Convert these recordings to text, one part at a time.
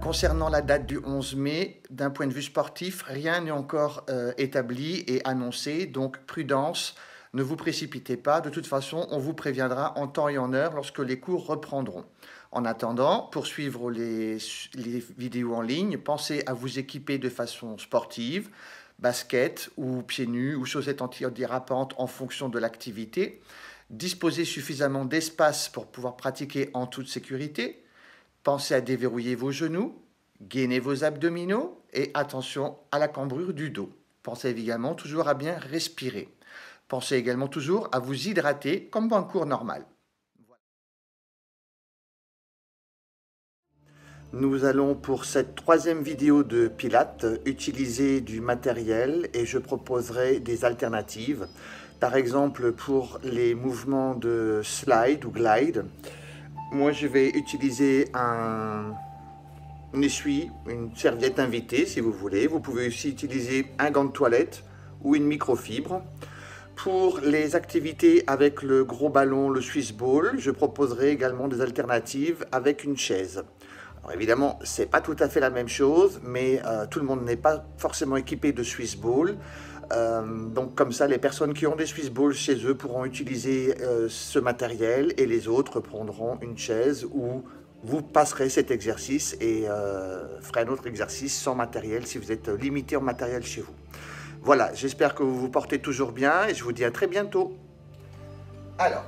Concernant la date du 11 mai, d'un point de vue sportif, rien n'est encore établi et annoncé, donc prudence, ne vous précipitez pas. De toute façon, on vous préviendra en temps et en heure lorsque les cours reprendront. En attendant, pour suivre les vidéos en ligne, pensez à vous équiper de façon sportive, basket ou pieds nus ou chaussettes antidérapantes en fonction de l'activité. Disposez suffisamment d'espace pour pouvoir pratiquer en toute sécurité. Pensez à déverrouiller vos genoux, gainez vos abdominaux et attention à la cambrure du dos. Pensez également toujours à bien respirer. Pensez également toujours à vous hydrater comme dans un cours normal. Nous allons pour cette troisième vidéo de Pilates utiliser du matériel et je proposerai des alternatives. Par exemple pour les mouvements de slide ou glide, moi je vais utiliser un essuie, une serviette invitée si vous voulez. Vous pouvez aussi utiliser un gant de toilette ou une microfibre. Pour les activités avec le gros ballon, le Swiss Ball, je proposerai également des alternatives avec une chaise. Alors évidemment, c'est pas tout à fait la même chose, mais tout le monde n'est pas forcément équipé de Swiss Ball. Donc comme ça, les personnes qui ont des Swiss Balls chez eux pourront utiliser ce matériel et les autres prendront une chaise où vous passerez cet exercice et ferez un autre exercice sans matériel si vous êtes limité en matériel chez vous. Voilà, j'espère que vous vous portez toujours bien et je vous dis à très bientôt. Alors,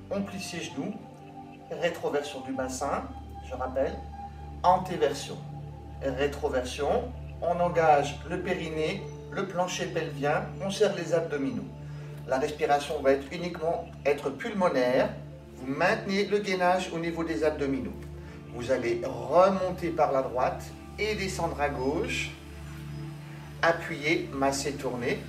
on plie ses genoux, rétroversion du bassin, je rappelle, antéversion, rétroversion, on engage le périnée, le plancher pelvien, on serre les abdominaux. La respiration va uniquement être pulmonaire, vous maintenez le gainage au niveau des abdominaux. Vous allez remonter par la droite et descendre à gauche. Appuyez, massez, tournez.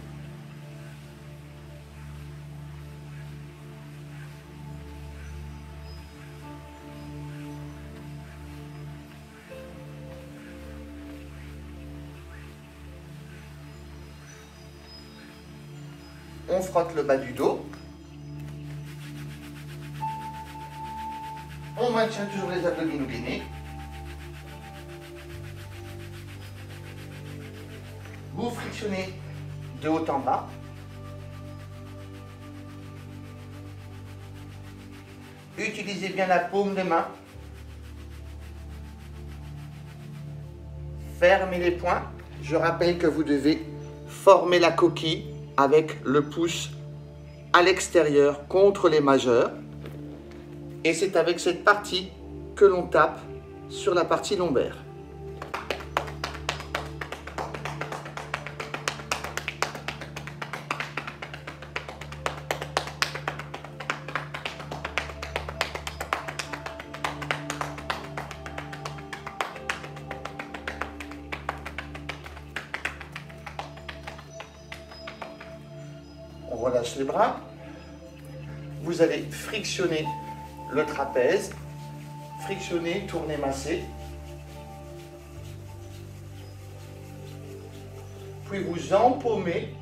On frotte le bas du dos. On maintient toujours les abdominaux gainés. Vous frictionnez de haut en bas. Utilisez bien la paume de main. Fermez les poings. Je rappelle que vous devez former la coquille avec le pouce à l'extérieur contre les majeurs. Et c'est avec cette partie que l'on tape sur la partie lombaire. On relâche les bras. Vous allez frictionner le trapèze, frictionner, tourner, masser. Puis vous empaumez.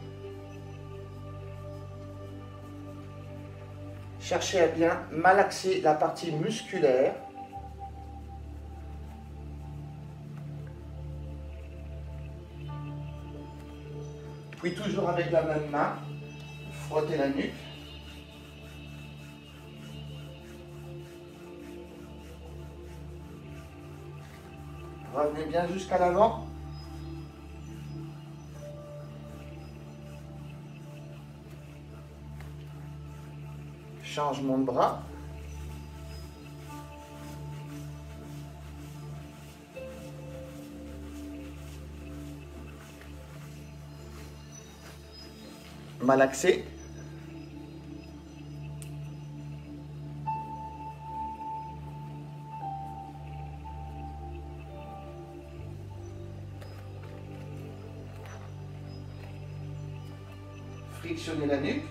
Cherchez à bien malaxer la partie musculaire. Puis toujours avec la même main, frottez la nuque. Revenez bien jusqu'à l'avant. Changement de bras. Malaxé. Frictionnez la nuque.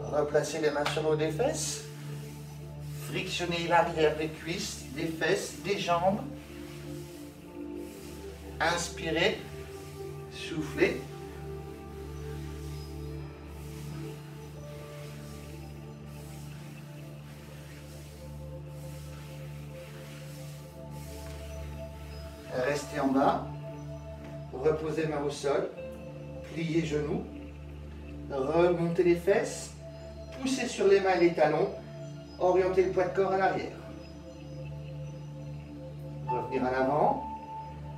Replacez les mains sur le haut des fesses. Frictionnez l'arrière des cuisses, des fesses, des jambes. Inspirez, soufflez. Restez en bas, reposez main au sol, pliez genoux, remontez les fesses, poussez sur les mains et les talons, orientez le poids de corps à l'arrière. Revenir à l'avant,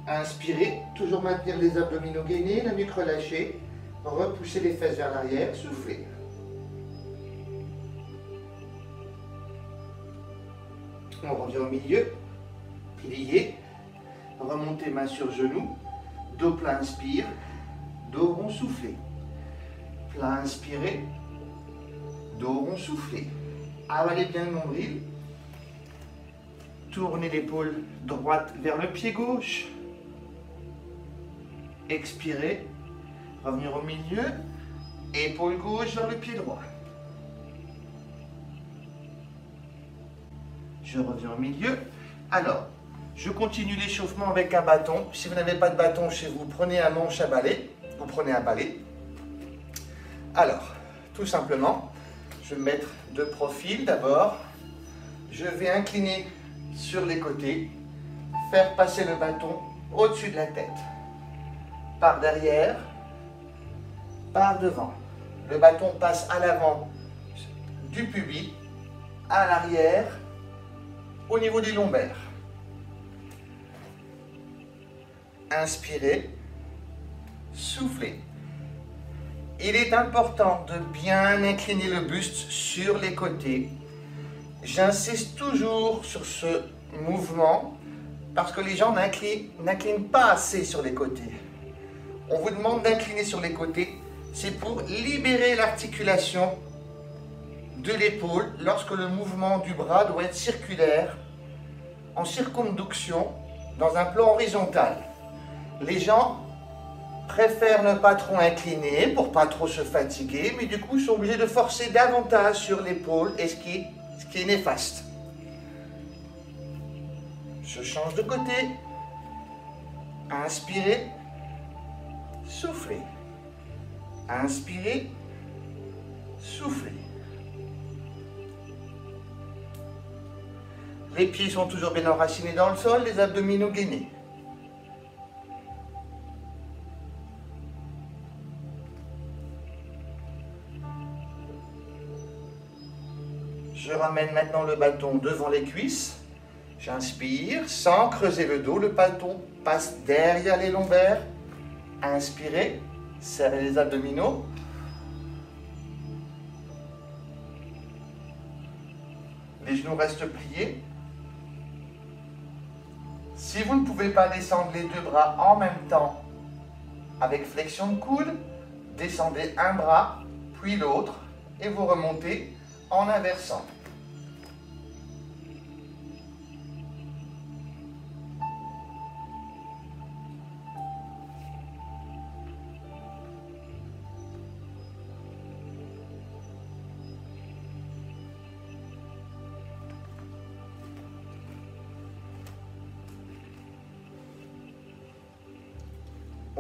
inspirez, toujours maintenir les abdominaux gainés, la nuque relâchée, repoussez les fesses vers l'arrière, soufflez. On revient au milieu, pliez. Remontez main sur genou, dos plat inspire, dos rond soufflé. Plat inspiré, dos rond soufflé. Avalez bien le nombril. Tournez l'épaule droite vers le pied gauche. Expirez, revenir au milieu, épaule gauche vers le pied droit. Je reviens au milieu. Alors, je continue l'échauffement avec un bâton. Si vous n'avez pas de bâton chez vous, prenez un manche à balai. Vous prenez un balai. Alors, tout simplement, je vais me mettre de profil d'abord. Je vais incliner sur les côtés, faire passer le bâton au-dessus de la tête. Par derrière, par devant. Le bâton passe à l'avant du pubis, à l'arrière, au niveau des lombaires. Inspirez, soufflez. Il est important de bien incliner le buste sur les côtés. J'insiste toujours sur ce mouvement parce que les gens n'inclinent pas assez sur les côtés. On vous demande d'incliner sur les côtés, c'est pour libérer l'articulation de l'épaule lorsque le mouvement du bras doit être circulaire, en circonduction, dans un plan horizontal. Les gens préfèrent ne pas trop incliner pour pas trop se fatiguer, mais du coup sont obligés de forcer davantage sur l'épaule, et ce qui est néfaste. Je change de côté. Inspirez, soufflez. Inspirez, soufflez. Les pieds sont toujours bien enracinés dans le sol, les abdominaux gainés. Je ramène maintenant le bâton devant les cuisses. J'inspire sans creuser le dos. Le bâton passe derrière les lombaires. Inspirez, serrez les abdominaux. Les genoux restent pliés. Si vous ne pouvez pas descendre les deux bras en même temps, avec flexion de coude, descendez un bras, puis l'autre, et vous remontez en inversant.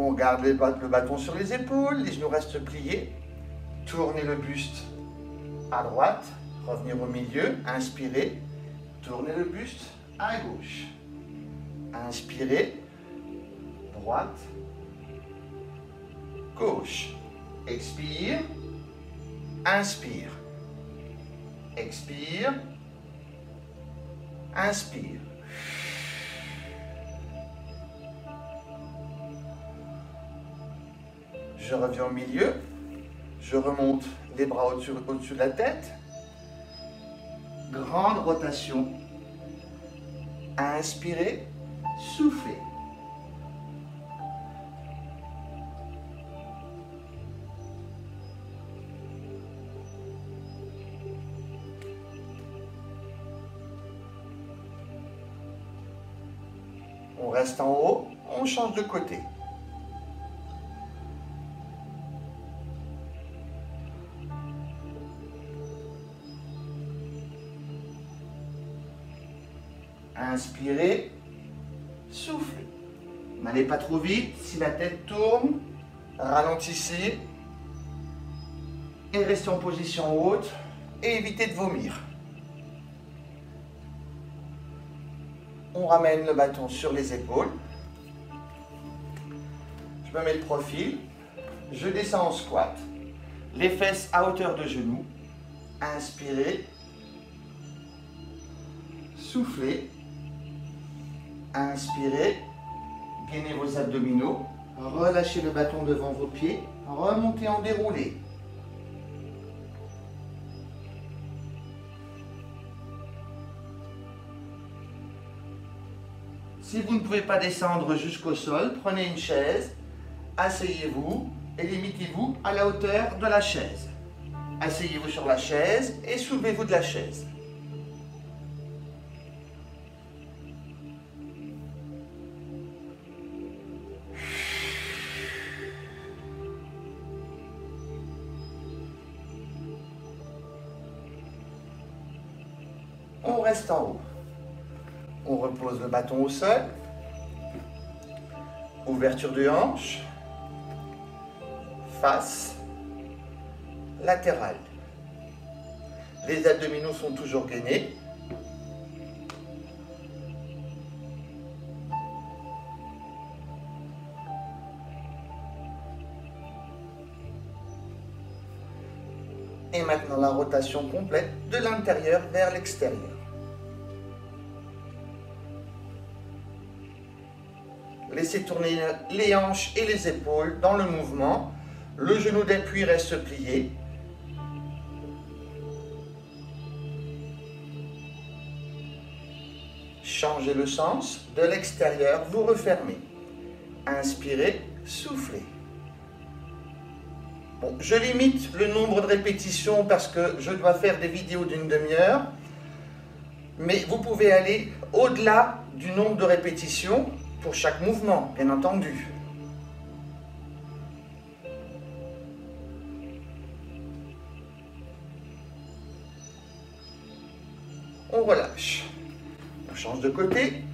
On garde le bâton sur les épaules, les genoux restent pliés. Tournez le buste à droite, revenir au milieu, inspirez, tournez le buste à gauche. Inspirez, droite, gauche. Expire, inspire. Expire, inspire. Je reviens au milieu, je remonte les bras au-dessus de la tête. Grande rotation. Inspirez, soufflez. On reste en haut, on change de côté. Inspirez, soufflez. N'allez pas trop vite. Si la tête tourne, ralentissez. Et restez en position haute. Et évitez de vomir. On ramène le bâton sur les épaules. Je me mets le profil. Je descends en squat. Les fesses à hauteur de genoux. Inspirez. Soufflez. Inspirez. Gainez vos abdominaux. Relâchez le bâton devant vos pieds. Remontez en déroulé. Si vous ne pouvez pas descendre jusqu'au sol, prenez une chaise, asseyez-vous et limitez-vous à la hauteur de la chaise. Asseyez-vous sur la chaise et soulevez-vous de la chaise. On reste en haut. On repose le bâton au sol. Ouverture de hanche. Face. Latérale. Les abdominaux sont toujours gainés. Et maintenant la rotation complète de l'intérieur vers l'extérieur. Laissez tourner les hanches et les épaules dans le mouvement. Le genou d'appui reste plié. Changez le sens. De l'extérieur, vous refermez. Inspirez, soufflez. Bon, je limite le nombre de répétitions parce que je dois faire des vidéos d'une demi-heure. Mais vous pouvez aller au-delà du nombre de répétitions pour chaque mouvement, bien entendu. On relâche. On change de côté.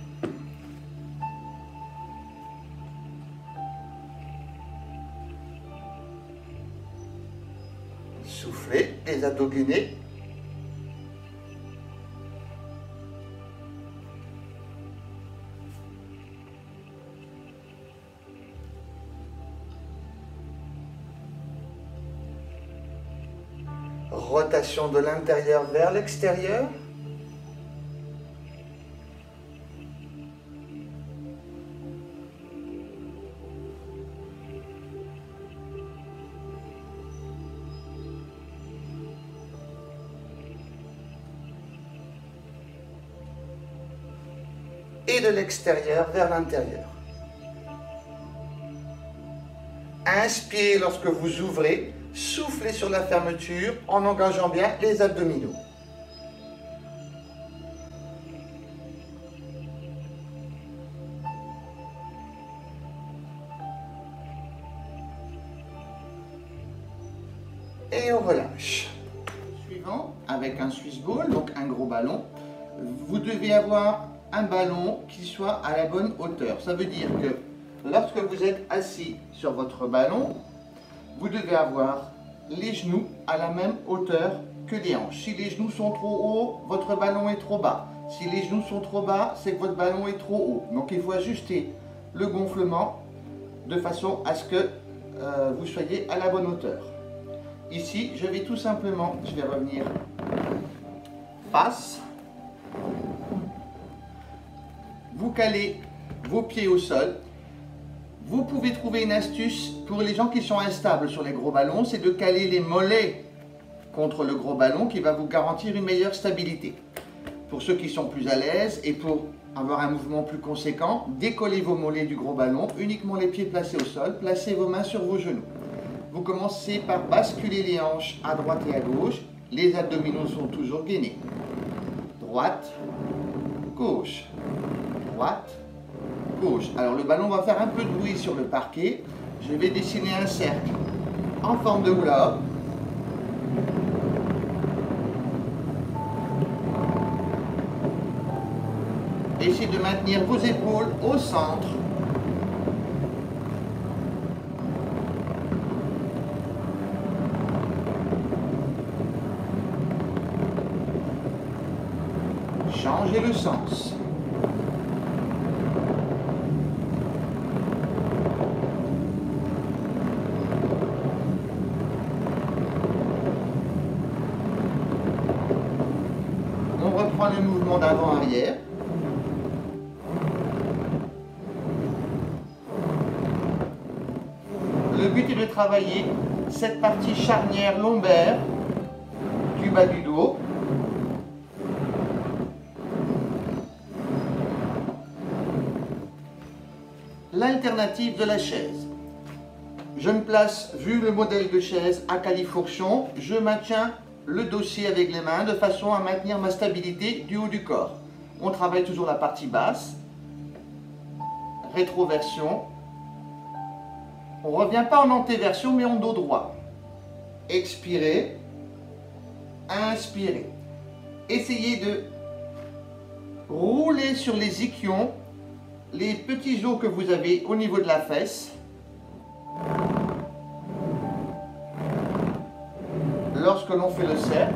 Soufflez, les abdos gainés. Rotation de l'intérieur vers l'extérieur. Et de l'extérieur vers l'intérieur. Inspirez lorsque vous ouvrez. Soufflez sur la fermeture en engageant bien les abdominaux. Et on relâche. Suivant, avec un Swiss ball, donc un gros ballon, vous devez avoir un ballon qui soit à la bonne hauteur. Ça veut dire que lorsque vous êtes assis sur votre ballon, vous devez avoir les genoux à la même hauteur que les hanches. Si les genoux sont trop hauts, votre ballon est trop bas. Si les genoux sont trop bas, c'est que votre ballon est trop haut. Donc il faut ajuster le gonflement de façon à ce que vous soyez à la bonne hauteur. Ici, je vais tout simplement, je vais revenir face. Vous calez vos pieds au sol. Vous pouvez trouver une astuce pour les gens qui sont instables sur les gros ballons, c'est de caler les mollets contre le gros ballon qui va vous garantir une meilleure stabilité. Pour ceux qui sont plus à l'aise et pour avoir un mouvement plus conséquent, décollez vos mollets du gros ballon, uniquement les pieds placés au sol, placez vos mains sur vos genoux. Vous commencez par basculer les hanches à droite et à gauche, les abdominaux sont toujours gainés. Droite, gauche, droite, gauche. Alors le ballon va faire un peu de bruit sur le parquet. Je vais dessiner un cercle en forme de hula hoop. Essayez de maintenir vos épaules au centre changer le sens. On reprend le mouvement d'avant-arrière. Le but est de travailler cette partie charnière lombaire du bas du dos. L'alternative de la chaise. Je me place, vu le modèle de chaise à califourchon, je maintiens le dossier avec les mains de façon à maintenir ma stabilité du haut du corps. On travaille toujours la partie basse, rétroversion. On ne revient pas en antéversion mais en dos droit. Expirez, inspirez. Essayez de rouler sur les ischions, les petits os que vous avez au niveau de la fesse. Lorsque l'on fait le cercle,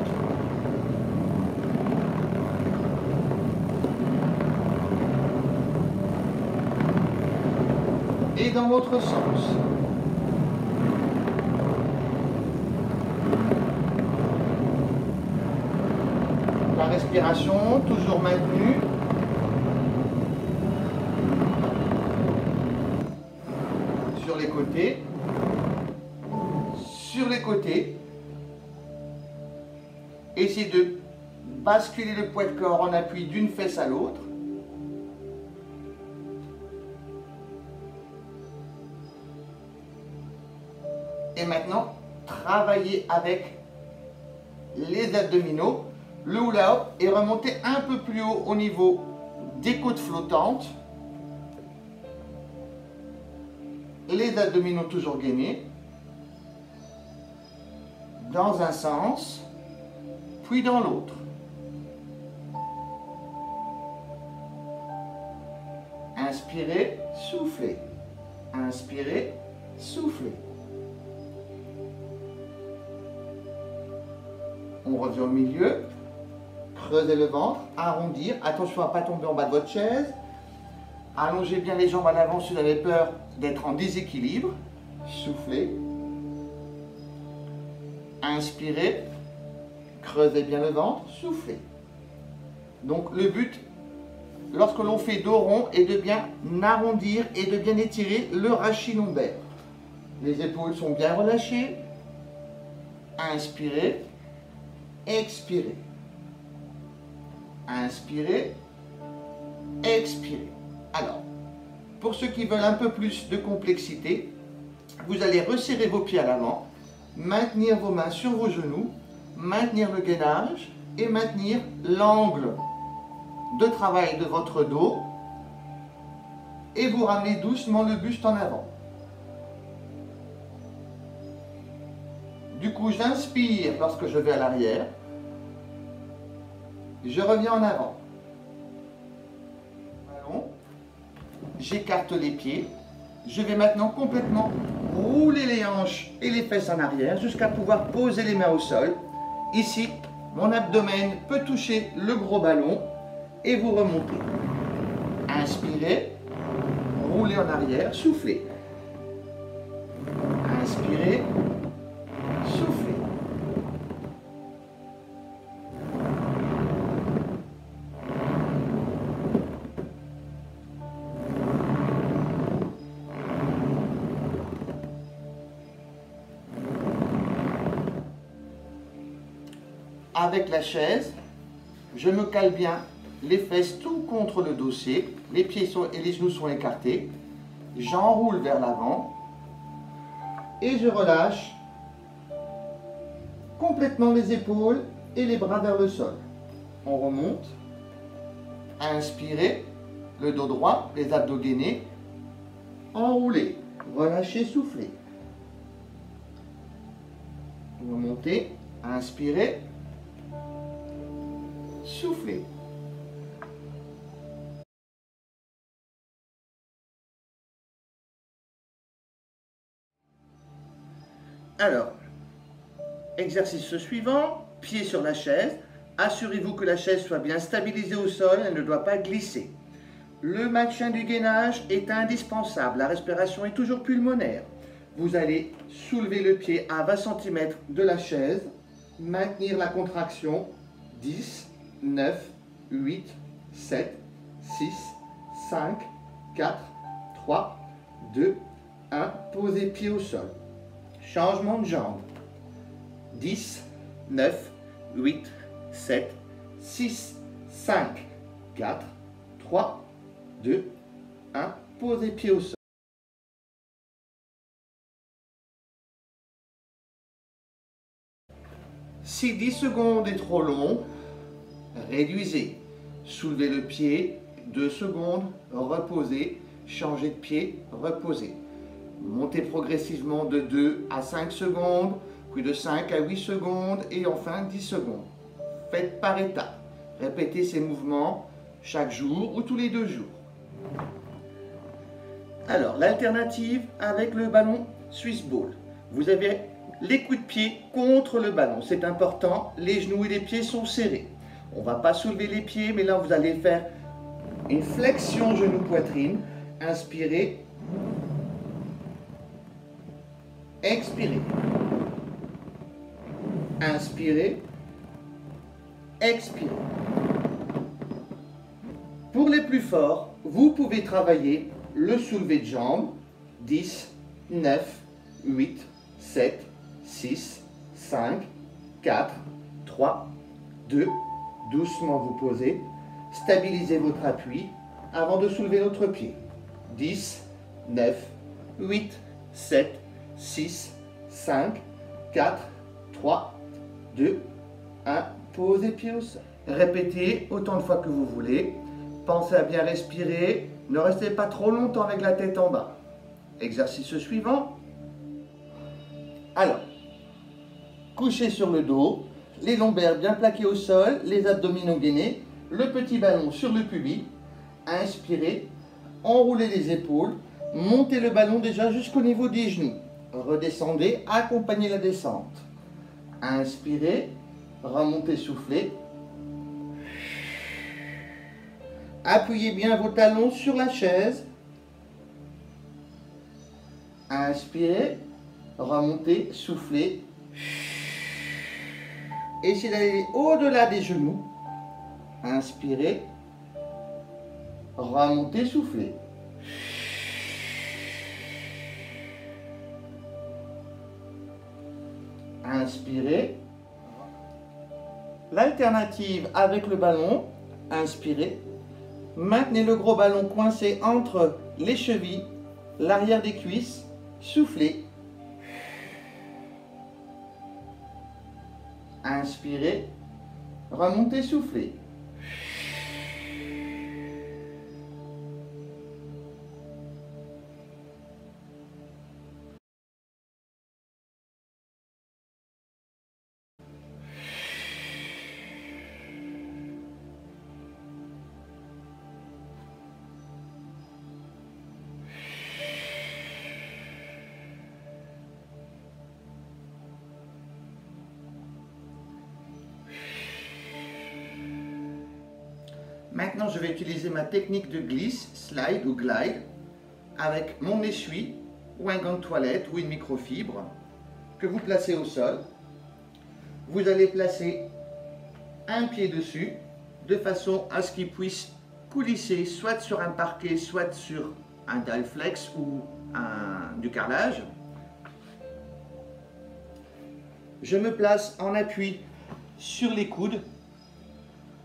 et dans l'autre sens. La respiration toujours maintenue. Sur les côtés. Sur les côtés. Essayez de basculer le poids de corps en appui d'une fesse à l'autre. Et maintenant, travaillez avec les abdominaux, le hula hoop, et remontez un peu plus haut au niveau des côtes flottantes. Les abdominaux toujours gainés. Dans un sens, puis dans l'autre. Inspirez, soufflez. Inspirez, soufflez. On revient au milieu. Creusez le ventre, arrondir. Attention à ne pas tomber en bas de votre chaise. Allongez bien les jambes à l'avant si vous avez peur d'être en déséquilibre. Soufflez. Inspirez. Creusez bien le ventre, soufflez. Donc le but, lorsque l'on fait dos rond, est de bien arrondir et de bien étirer le rachis lombaire. Les épaules sont bien relâchées. Inspirez, expirez. Inspirez, expirez. Alors, pour ceux qui veulent un peu plus de complexité, vous allez resserrer vos pieds à l'avant, maintenir vos mains sur vos genoux, maintenir le gainage et maintenir l'angle de travail de votre dos et vous ramenez doucement le buste en avant. Du coup, j'inspire lorsque je vais à l'arrière, je reviens en avant. J'écarte les pieds, je vais maintenant complètement rouler les hanches et les fesses en arrière jusqu'à pouvoir poser les mains au sol. Ici, mon abdomen peut toucher le gros ballon et vous remontez. Inspirez, roulez en arrière, soufflez. Inspirez, soufflez. Avec la chaise, je me cale bien les fesses tout contre le dossier, les pieds et les genoux sont écartés, j'enroule vers l'avant et je relâche complètement les épaules et les bras vers le sol. On remonte, inspirez, le dos droit, les abdos gainés, enroulez, relâchez, soufflez. Remontez, inspirez, soufflez. Alors, exercice suivant, pied sur la chaise, Assurez-vous que la chaise soit bien stabilisée au sol, elle ne doit pas glisser. Le maintien du gainage est indispensable, la respiration est toujours pulmonaire. Vous allez soulever le pied à 20 cm de la chaise, maintenir la contraction, 10, 9, 8, 7, 6, 5, 4, 3, 2, 1, posez pied au sol. Changement de jambe, 10, 9, 8, 7, 6, 5, 4, 3, 2, 1, posez pied au sol. Si 10 secondes est trop long, réduisez. Soulevez le pied, 2 secondes, reposez, changez de pied, reposez. Montez progressivement de 2 à 5 secondes, puis de 5 à 8 secondes et enfin 10 secondes. Faites par étapes. Répétez ces mouvements chaque jour ou tous les 2 jours. Alors, l'alternative avec le ballon Swiss Ball. Vous avez les coups de pied contre le ballon. C'est important, les genoux et les pieds sont serrés. On ne va pas soulever les pieds, mais là, vous allez faire une flexion genou-poitrine. Inspirez. Expirez. Inspirez. Expirez. Pour les plus forts, vous pouvez travailler le soulevé de jambes. 10, 9, 8, 7, 6, 5, 4, 3, 2, doucement vous posez. Stabilisez votre appui avant de soulever l'autre pied. 10, 9, 8, 7, 6, 5, 4, 3, 2, 1. Posez pied au sol. Répétez autant de fois que vous voulez. Pensez à bien respirer. Ne restez pas trop longtemps avec la tête en bas. Exercice suivant. Alors, couchez sur le dos, les lombaires bien plaqués au sol, les abdominaux gainés, le petit ballon sur le pubis. Inspirez, enroulez les épaules, montez le ballon déjà jusqu'au niveau des genoux. Redescendez, accompagnez la descente. Inspirez, remontez, soufflez. Appuyez bien vos talons sur la chaise. Inspirez, remontez, soufflez. Essayez d'aller au-delà des genoux. Inspirez, remontez, soufflez. Inspirez. L'alternative avec le ballon, inspirez. Maintenez le gros ballon coincé entre les chevilles, l'arrière des cuisses, soufflez. Inspirez, remontez, soufflez. Maintenant, je vais utiliser ma technique de glisse, slide ou glide, avec mon essuie ou un gant de toilette ou une microfibre que vous placez au sol. Vous allez placer un pied dessus de façon à ce qu'il puisse coulisser soit sur un parquet, soit sur un Dyflex ou du carrelage. Je me place en appui sur les coudes.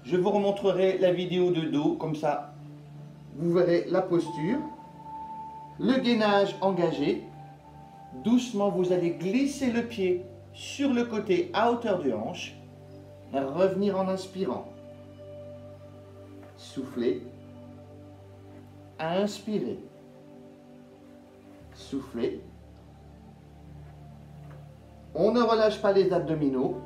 Je vous remontrerai la vidéo de dos, comme ça vous verrez la posture. Le gainage engagé. Doucement, vous allez glisser le pied sur le côté à hauteur de hanche. Revenir en inspirant. Soufflez. Inspirez. Soufflez. On ne relâche pas les abdominaux.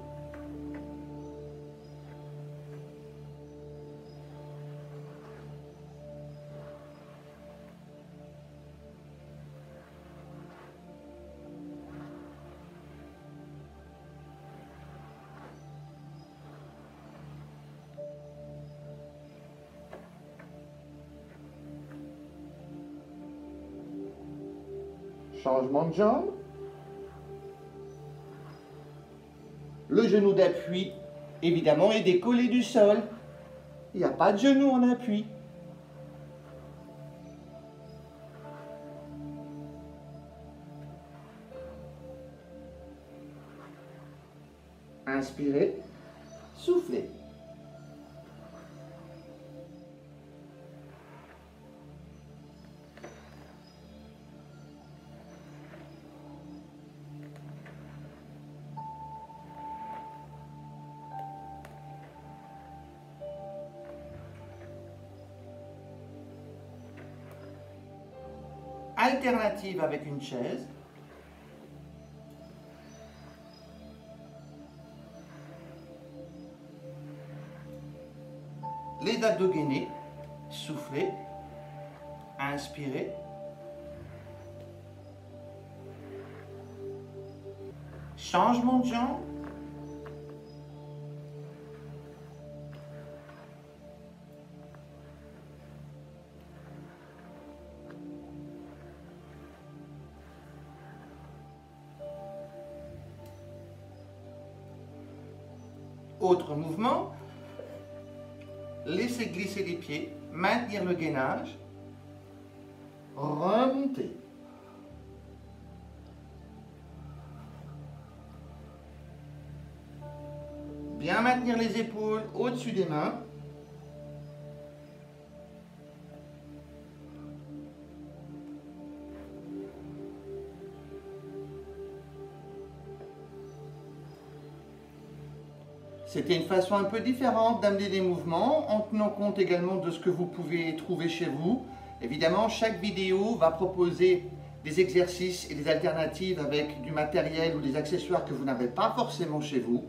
Changement de jambe. Le genou d'appui, évidemment, est décollé du sol. Il n'y a pas de genou en appui. Inspirez, soufflez. Alternative avec une chaise. Les abdos gainés, soufflez, inspirez. Changement de jambe. Autre mouvement, laissez glisser les pieds, maintenir le gainage, remonter. Bien maintenir les épaules au-dessus des mains. C'était une façon un peu différente d'amener des mouvements en tenant compte également de ce que vous pouvez trouver chez vous. Évidemment, chaque vidéo va proposer des exercices et des alternatives avec du matériel ou des accessoires que vous n'avez pas forcément chez vous.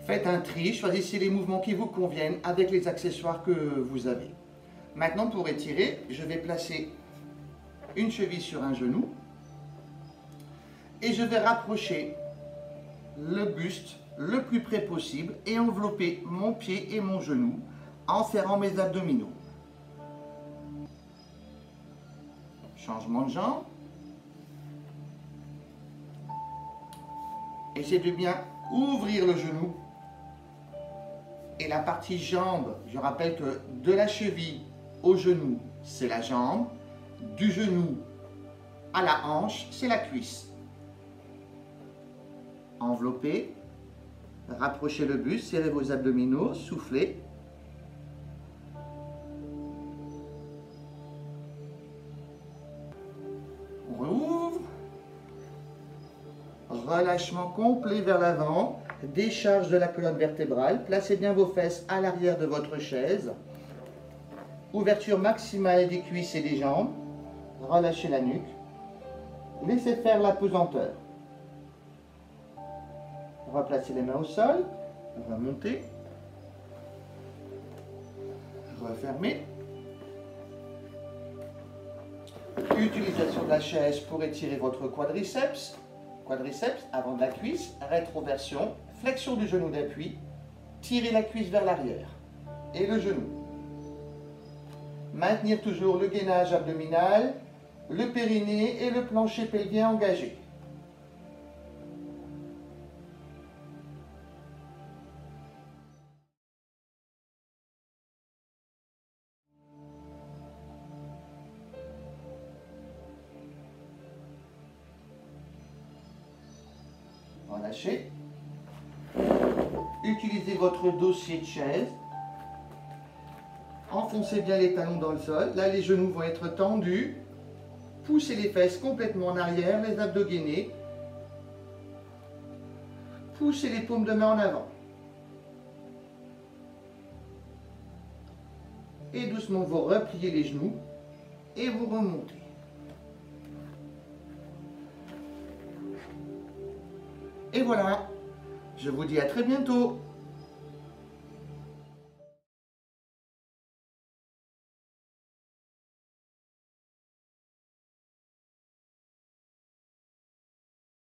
Faites un tri, choisissez les mouvements qui vous conviennent avec les accessoires que vous avez. Maintenant, pour étirer, je vais placer une cheville sur un genou et je vais rapprocher le buste le plus près possible et envelopper mon pied et mon genou en serrant mes abdominaux. Changement de jambe. Essayez de bien ouvrir le genou et la partie jambe. Je rappelle que de la cheville au genou, c'est la jambe. Du genou à la hanche, c'est la cuisse. Enveloppez. Rapprochez le buste, serrez vos abdominaux, soufflez. On rouvre. Relâchement complet vers l'avant. Décharge de la colonne vertébrale. Placez bien vos fesses à l'arrière de votre chaise. Ouverture maximale des cuisses et des jambes. Relâchez la nuque. Laissez faire la pesanteur. Replacez les mains au sol, remontez, refermez. Utilisation de la chaise pour étirer votre quadriceps. Quadriceps avant de la cuisse, rétroversion, flexion du genou d'appui, tirez la cuisse vers l'arrière et le genou. Maintenir toujours le gainage abdominal, le périnée et le plancher pelvien engagés. Relâchez. Utilisez votre dossier de chaise. Enfoncez bien les talons dans le sol. Là, les genoux vont être tendus. Poussez les fesses complètement en arrière, les abdos gainés. Poussez les paumes de main en avant. Et doucement, vous repliez les genoux et vous remontez. Et voilà, je vous dis à très bientôt.